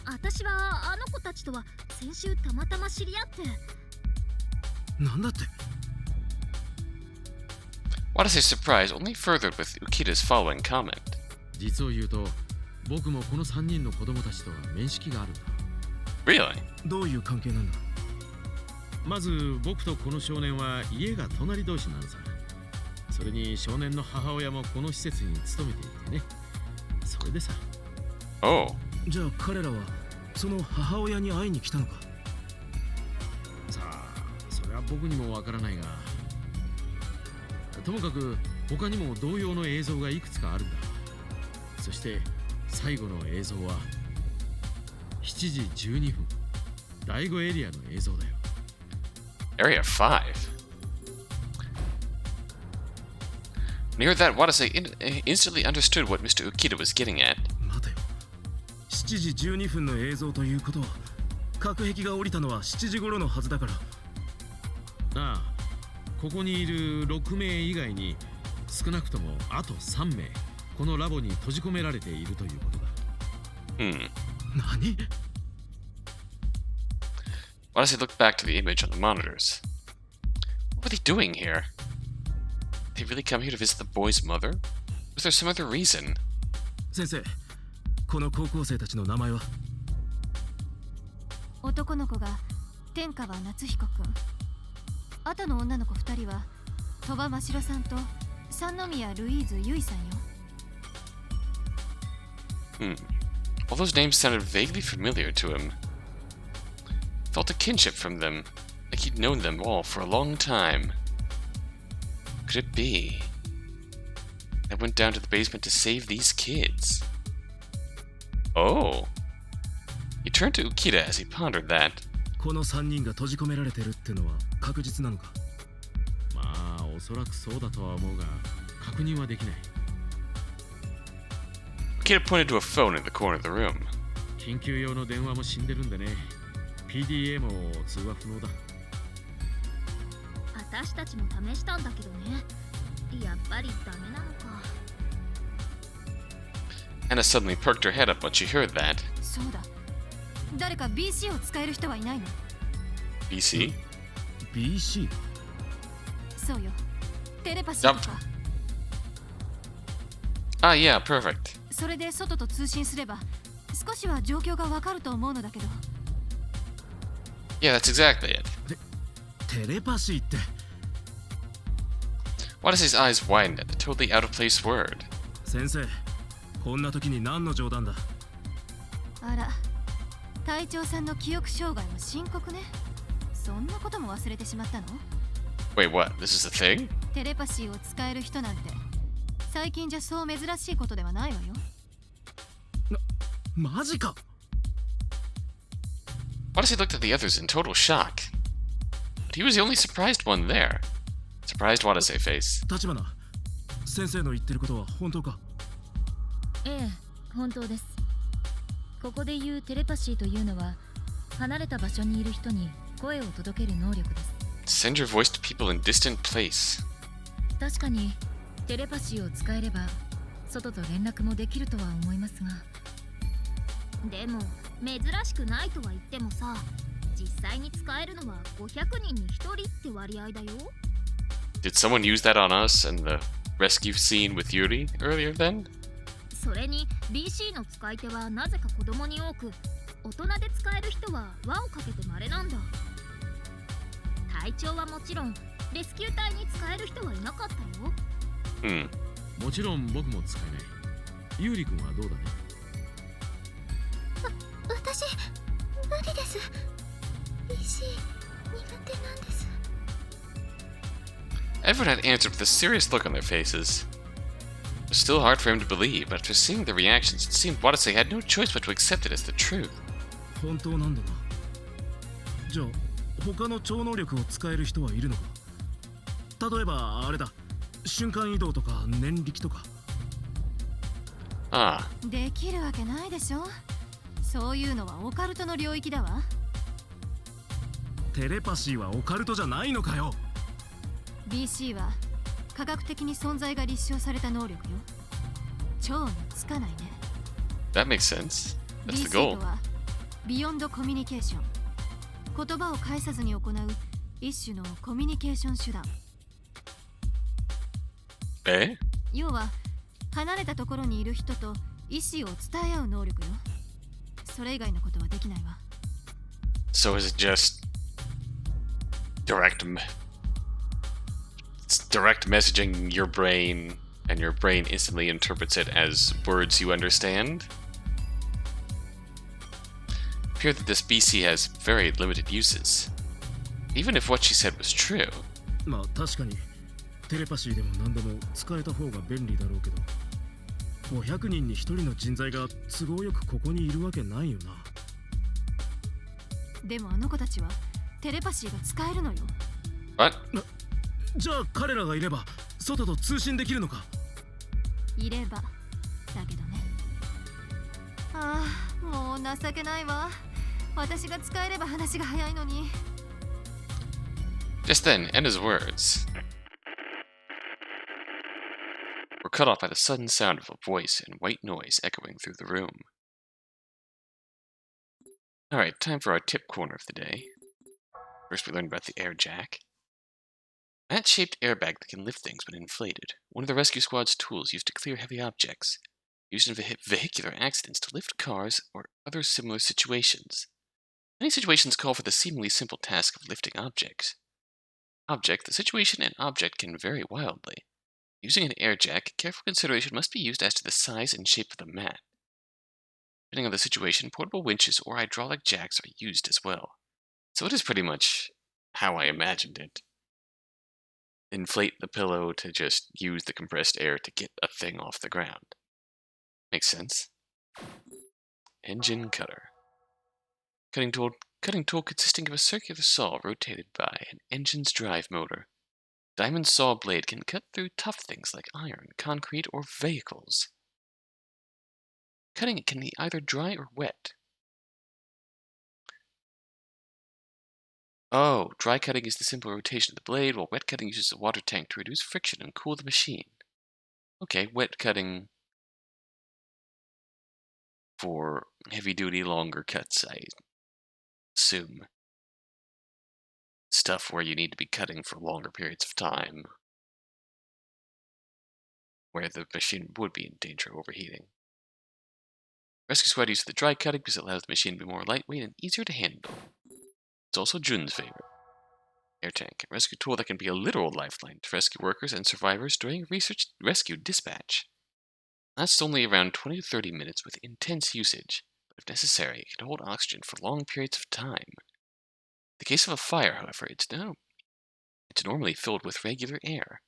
私はあの子たちとは先週たまたま知り合って。なんだって？ Watase's surprise only furthered with Ukida's following comment. 実を言うと、僕もこの3人の子供たちとは面識があるんだ。 Really? どういう関係なんだ？まず僕とこの少年は家が隣同士なのさ。それに少年の母親もこの施設に勤めていてね。それでさ。Oh. じゃあ彼らはその母親に会いに来たのか？さあ、それは僕にもわからないが。ともかく他にも同様の映像がいくつかあるんだ。そして最後の映像は7時12分第5エリアの映像だよ。 Area 5. Near that, Watase instantly understood what Mr. Ukida was getting at. 待てよ。7時12分の映像ということは隔壁が降りたのは7時頃のはずだから。ああ、ここにいる6名以外に少なくともあと3名このラボに閉じ込められているということだ。何？ Watase looked back to the image on the monitors. What were they doing here? Did they really come here to visit the boy's mother? Was there some other reason? 先生、この高校生たちの名前は？男の子が天川夏彦くん。あとの女の子2人は鳥羽真白さんと三宮ルイーズゆいさんよ。All those names sounded vaguely familiar to him. Felt a kinship from them, like he'd known them all for a long time. Could it be? I went down to the basement to save these kids. Oh. He turned to Ukida as he pondered that. この3人が閉じ込められてるってのは確実なのか？まあおそらくそうだとは思うが確認はできない。Ukida pointed to a phone in the corner of the room. 緊急用の電話も死んでるんでね。PDA も通話不能だ。私たちも試したんだけどね。やっぱりダメなのか。Anna suddenly perked her head up when she heard that. そうだ。誰か BC を使える人はいないの？ BC? BC？ そうよ。テレパシーとか。Ah, yeah, perfect. それで外と通信すれば少しは状況がわかると思うのだけど。Yeah, that's exactly it. テレパシーって。Watase's eyes widened at the totally out of place word. 先生、こんな時に何の冗談だ？あら、隊長さんの記憶障害も深刻ね。そんなことも忘れてしまったの？ Wait, what? This is a thing? テレパシーを使える人なんて最近じゃそう珍しいことではないわよ。マジか。Watase looked at the others in total shock. But he was the only surprised one there. Surprised Watase face. 立花、先生の言ってることは本当か？ええ、本当です。ここで言うテレパシーというのは離れた場所にいる人に声を届ける能力です。Send your voice to people in distant place. 確かにテレパシーを使えれば外と連絡もできるとは思いますが。でも珍しくないとは言ってもさ、実際に使えるのは500人に1人って割合だよ。Did someone use that on us in the rescue scene with Yuri earlier then? それに BC の使い手はなぜか子供に多く、大人で使える人は輪をかけて稀なんだ。隊長はもちろんレスキュー隊に使える人はいなかったよ。もちろん僕も使えない。ユーリ君はどうだね？私無理です。BC 苦手なんです。Everyone had answered with a serious look on their faces. It was still hard for him to believe, but after seeing the reactions, it seemed Watase had no choice but to accept it as the truth. 本当なんだな。じゃあ他の超能力を使える人はいるのか。例えばあれだ、瞬間移動とか念力とか。Ah, できるわけないでしょ。そういうのはオカルトの領域だわ。テレパシーはオカルトじゃないのかよ。BC は科学的に存在が立証された能力よ。超につかないね。 that makes sense. That's the BC goal. とはビヨンドコミュニケーション。言葉を介さずに行う一種のコミュニケーション手段。Eh? 要は離れたところにいる人と意思を伝え合う能力よ。それ以外のことはできないわ。 So is it just it's direct messaging your brain, and your brain instantly interprets it as words you understand? It appears that this BC has very limited uses. Even if what she said was true, まあ確かにテレパシーでも何でも使えた方が便利だろうけど、500人に1人の人材が都合よくここにいるわけないよな。でもあの子たちはテレパシーが使えるのよ。 what? じゃあ彼らがいれば外と通信できるのか。いればだけどね。ああ、もう情けないわ。私が使えれば話が早いのに。 Just then, Enna's words were cut off by the sudden sound of a voice and white noise echoing through the room. Alright, time for our tip corner of the day. First, we learned about the air jack. Mat-shaped airbag that can lift things when inflated. One of the rescue squad's tools used to clear heavy objects. Used in vehicular accidents to lift cars or other similar situations. Many situations call for the seemingly simple task of lifting objects. The situation and object can vary wildly. Using an air jack, careful consideration must be used as to the size and shape of the mat. Depending on the situation, portable winches or hydraulic jacks are used as well. So it is pretty much how I imagined it. Inflate the pillow to just use the compressed air to get a thing off the ground. Makes sense. Engine cutter. Cutting tool consisting of a circular saw rotated by an engine's drive motor. Diamond saw blade can cut through tough things like iron, concrete, or vehicles. Cutting it can be either dry or wet. Oh, dry cutting is the simple rotation of the blade, while wet cutting uses a water tank to reduce friction and cool the machine. Okay, wet cutting for heavy-duty, longer cuts, I assume. Stuff where you need to be cutting for longer periods of time, where the machine would be in danger of overheating. Rescue squad uses the dry cutting because it allows the machine to be more lightweight and easier to handle. It's also Jun's favorite. Air tank, a rescue tool that can be a literal lifeline to rescue workers and survivors during rescue dispatch. Lasts only around 20 to 30 minutes with intense usage, but if necessary, it can hold oxygen for long periods of time. In the case of a fire, however, it's normally filled with regular air.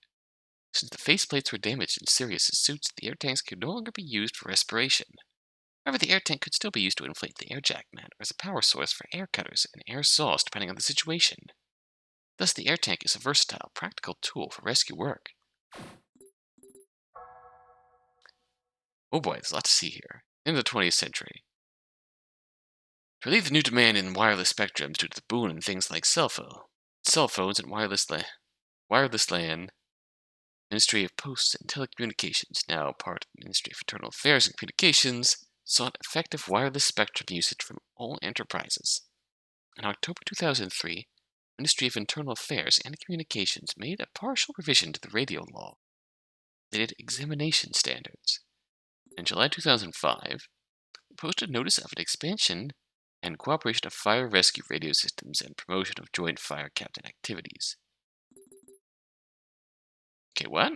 Since the faceplates were damaged in Sirius's suits, the air tanks could no longer be used for respiration. However, the air tank could still be used to inflate the air jack mat or as a power source for air cutters and air saws depending on the situation. Thus, the air tank is a versatile, practical tool for rescue work. Oh boy, there's a lot to see here. In the 20th century. To relieve the new demand in wireless spectrums due to the boom in things like cell phones and wireless LAN, Ministry of Posts and Telecommunications, now part of the Ministry of Internal Affairs and Communications, sought effective wireless spectrum usage from all enterprises. In October 2003, Ministry of Internal Affairs and Communications made a partial revision to the radio law related examination standards. In July 2005, posted notice of an expansion and cooperation of fire rescue radio systems and promotion of joint fire captain activities. Okay, what?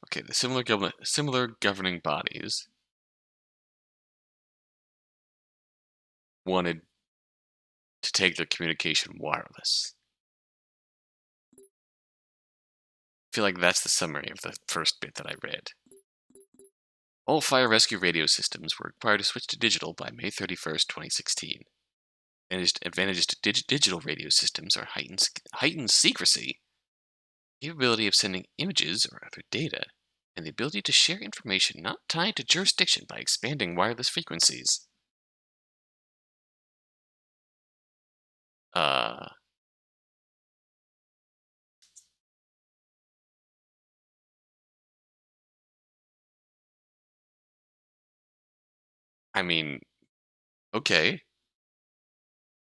Okay, the similar governing bodies wanted to take their communication wireless. I feel like that's the summary of the first bit that I read. All fire rescue radio systems were required to switch to digital by May 31st, 2016. Advantages to digital radio systems are heightened secrecy, capability of sending images or other data, and the ability to share information not tied to jurisdiction by expanding wireless frequencies. I mean, okay.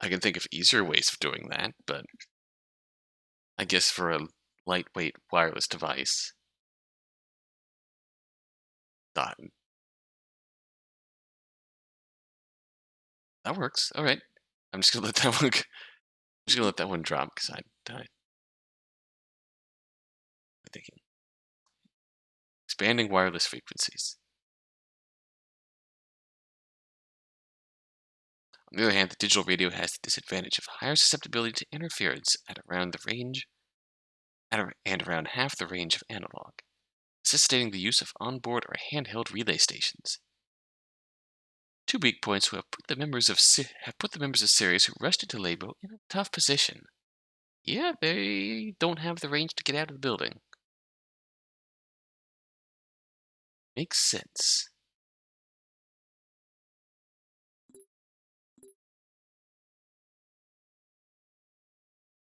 I can think of easier ways of doing that, but I guess for a lightweight wireless device, that works. All right. I'm just gonna let that one. I'm just gonna let that one drop because I'm thinking expanding wireless frequencies. On the other hand, the digital radio has the disadvantage of higher susceptibility to interference at around around half the range of analog, necessitating the use of onboard or handheld relay stations. Two weak points who have put the members of Sirius who rushed into Labo in a tough position. Yeah, they don't have the range to get out of the building. Makes sense.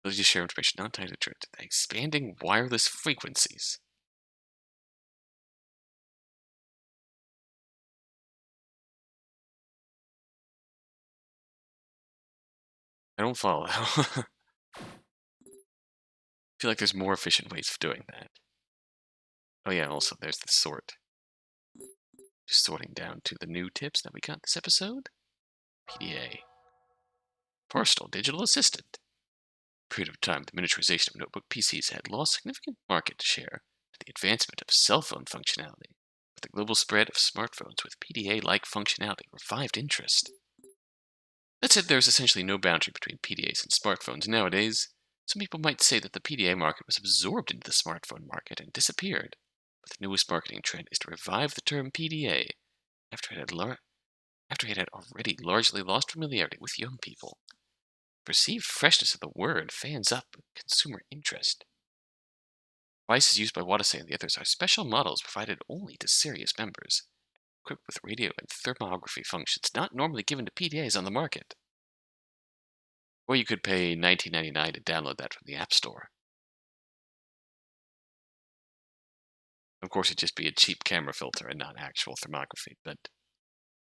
Ability to share information not tied to expanding wireless frequencies. I don't follow. I feel like there's more efficient ways of doing that. Oh yeah, also there's the sort. Just sorting down to the new tips that we got this episode. PDA. Personal Digital Assistant. Period of time, the miniaturization of notebook PCs had lost significant market share to the advancement of cell phone functionality, but the global spread of smartphones with PDA-like functionality revived interest. That said, there is essentially no boundary between PDAs and smartphones nowadays. Some people might say that the PDA market was absorbed into the smartphone market and disappeared, but the newest marketing trend is to revive the term PDA after it had already largely lost familiarity with young people. Perceived freshness of the word fans up consumer interest. Devices used by Watase and the others are special models provided only to Sirius members, equipped with radio and thermography functions not normally given to PDAs on the market. Or you could pay $19.99 to download that from the App Store. Of course, it'd just be a cheap camera filter and not actual thermography, but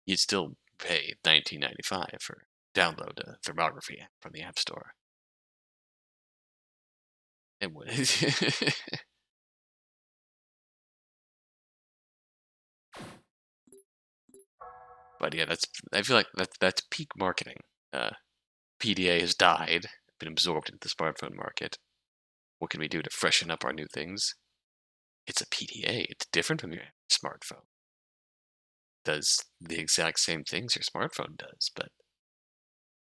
you'd still pay $19.95 for download a thermography app from the App Store. It would. But yeah, I feel like that's peak marketing. PDA has died, been absorbed into the smartphone market. What can we do to freshen up our new things? It's a PDA. It's different from your smartphone. It does the exact same things your smartphone does, but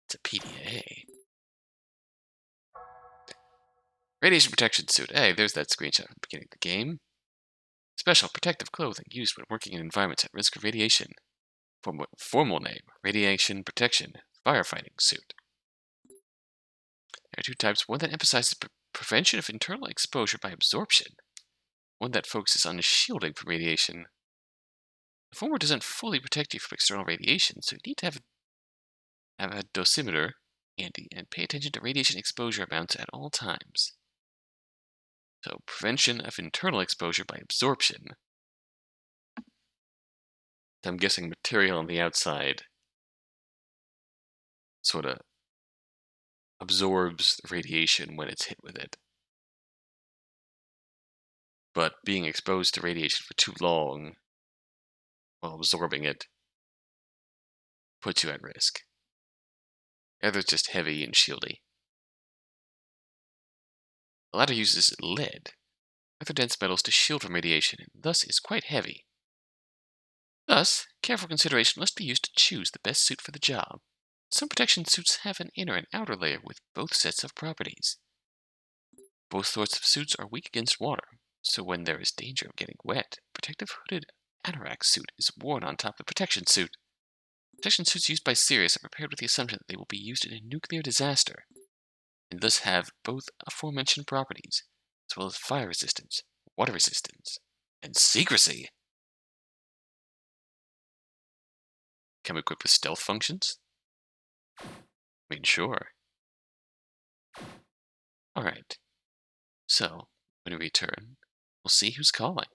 it's a PDA. Radiation protection suit. Hey, there's that screenshot from the beginning of the game. Special protective clothing used when working in environments at risk of radiation. Formal name, radiation protection, firefighting suit. There are two types, one that emphasizes prevention of internal exposure by absorption, one that focuses on shielding from radiation. The former doesn't fully protect you from external radiation, so you need to have a dosimeter handy and pay attention to radiation exposure amounts at all times. So, prevention of internal exposure by absorption. I'm guessing material on the outside sort of absorbs radiation when it's hit with it. But being exposed to radiation for too long while absorbing it puts you at risk. The other's just heavy and shieldy. The latter uses lead, other dense metals to shield from radiation, and thus is quite heavy. Thus, careful consideration must be used to choose the best suit for the job. Some protection suits have an inner and outer layer with both sets of properties. Both sorts of suits are weak against water, so when there is danger of getting wet, protective hooded anorak suit is worn on top of the protection suit. Protection suits used by Sirius are prepared with the assumption that they will be used in a nuclear disaster, and thus have both aforementioned properties, as well as fire resistance, water resistance, and secrecy. Come equipped with stealth functions? I mean, sure. Alright, so when we return, we'll see who's calling.